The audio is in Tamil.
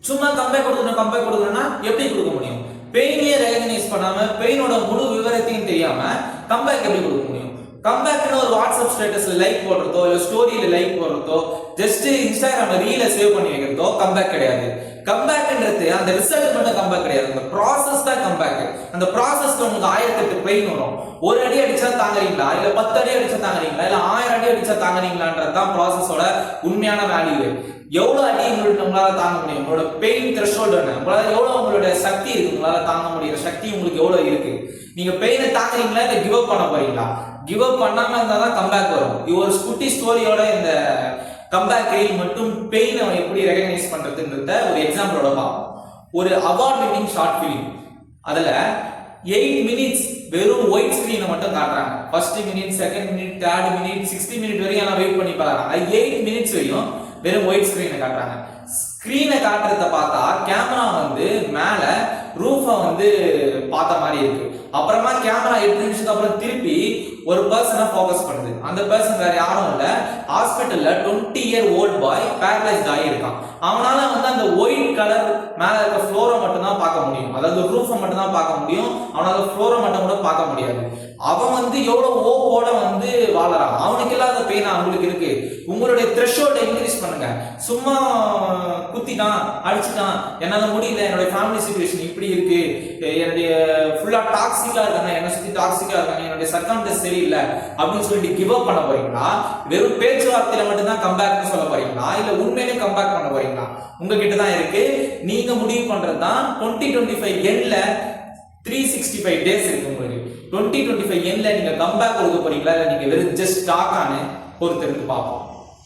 சும்மா கம்பேக் கொடுக்கணும்னா எப்படி கொடுக்க முடியும்? பெயினையே ரெகக்னைஸ் பண்ணாம பெயினோட முழு விவரத்தையும் தெரியாம கம்பேக் எப்படி கொடுக்க முடியும்? கம்பேக்னு ஒரு வாட்ஸ்அப் ஸ்டேட்டஸ்ல லைக் போடுறதோ இல்ல ஸ்டோரியில லைக் போடுறதோ ஜஸ்ட் இன்ஸ்டாகிராம்ல ரீல சேவ் பண்ணி வைக்கிறதோ கம்பேக் கிடையாது. கம்பேக்ன்றது அந்த ரிசல்ட் மட்டும் கம்பேக் கிடையாது, அந்த ப்ராசஸ் தான் கம்பேக். அந்த ப்ராசஸ்ல உங்களுக்கு 1008 பெயின் வரும். ஒரு அடி அடிச்சா தாங்குறீங்களா, இல்ல 10 அடி அடிச்சா தாங்குறீங்களா, இல்ல 1000 அடி அடிச்சா தாங்குறீங்களான்றது தான் ப்ராசஸோட உண்மையான வேல்யூ. எவ்வளவு அடி உங்களால தாங்க முடியும், உங்களோட பெயின் த்ரெஷோல்ட் என்ன, உங்களால எவ்வளவு உங்களோட சக்தி இருக்கு, உங்களால தாங்க முடியுற சக்தி உங்களுக்கு எவ்வளவு இருக்கு. நீங்க பெயினை தாங்குறீங்களா இல்ல கிவ் அப் பண்ண போறீங்களா? கிவ் அப் பண்ணாம இருந்தா தான் கம்பேக் வரும். இது ஒரு குட்டி ஸ்டோரியோட இந்த கம்பேக் ரீல் மட்டும் பெயினை எப்படி ரெகக்னைஸ் பண்றதுன்றத ஒரு எக்ஸாம்பிளோட பார்ப்போம். ஒரு அவார்ட் வின்னிங் ஷார்ட் ஃபிலிம், அதுல 8 மினிட்ஸ் வெறும் ஒயிட் ஸ்கிரீனை மட்டும் காட்டுறாங்க. First minute, second minute, third minute, 60 minute வரையும் எல்லாம் வெயிட் பண்ணி பாக்குறாங்க. 8 மினிட்ஸ் வரையும் வெறும் ஒயிட் ஸ்கிரீனை காட்டுறாங்க. ஸ்கிரீனை காட்டுறத பார்த்தா கேமரா வந்து மேல ரூஃபை வந்து பார்த்த மாதிரி இருக்கு. அப்புறமா கேமரா 8 நிமிஷத்துக்கு அப்புறம் திருப்பி ஒரு பர்சனை ஃபோக்கஸ் பண்ணுது. அந்த பர்சன் வேற யாரும் இல்ல, ஹாஸ்பிட்டல்ல 20 இயர் ஓல்ட் பாய் பேரலைஸ்ட் ஆகி இருக்கான். அவனால வந்து அந்த ஒயிட் கலர் மேல இருக்க ஃப்ளோரை மட்டும் தான் பார்க்க முடியும், அதாவது ரூஃபை மட்டும் தான் பார்க்க முடியும். அவனால ஃப்ளோரை மட்டும் கூட பார்க்க முடியாது. அவன் வந்து எவ்வளவு ஓப்போட வந்து வாழறான், அவனுக்கு இல்லாத பெயின் அவங்களுக்கு இருக்கு. உங்களுடைய த்ரெஷோல்டை இன்க்ரீஸ் பண்ணுங்க. சும்மா குத்திட்டான், அடிச்சுட்டான், என்னால முடியல, என்னுடைய ஃபேமிலி சிச்சுவேஷன் இப்படி இருக்கு, என்னுடைய ஃபுல்லா டாக்ஸிக்கா இருக்காங்க, என்ன சுத்தி டாக்ஸிக்கா இருக்காங்க, என்னுடைய சர்க்கம்ஸ்டன்ஸ் சரியில்லை அப்படின்னு சொல்லிட்டு கிவ் அப் பண்ண போறீங்களா? வெறும் பேச்சுவார்த்தையில மட்டும் தான் கம்பேக் சொல்ல போறீங்களா, இல்ல உண்மையிலே கம்பேக் பண்ண போறீங்களா? உங்ககிட்ட தான் இருக்கு. நீங்க முடிவு பண்றது தான். 2025 எண்ட்ல 365 டேஸ் இருக்கு உங்களுக்கு. 2025 எண்ட்ல நீங்க கம்பேக் கொடுக்க போறீங்களா இல்ல நீங்க வெறும் ஜஸ்ட் டாக்கான்னு பொறுத்திருந்து பார்ப்போம்.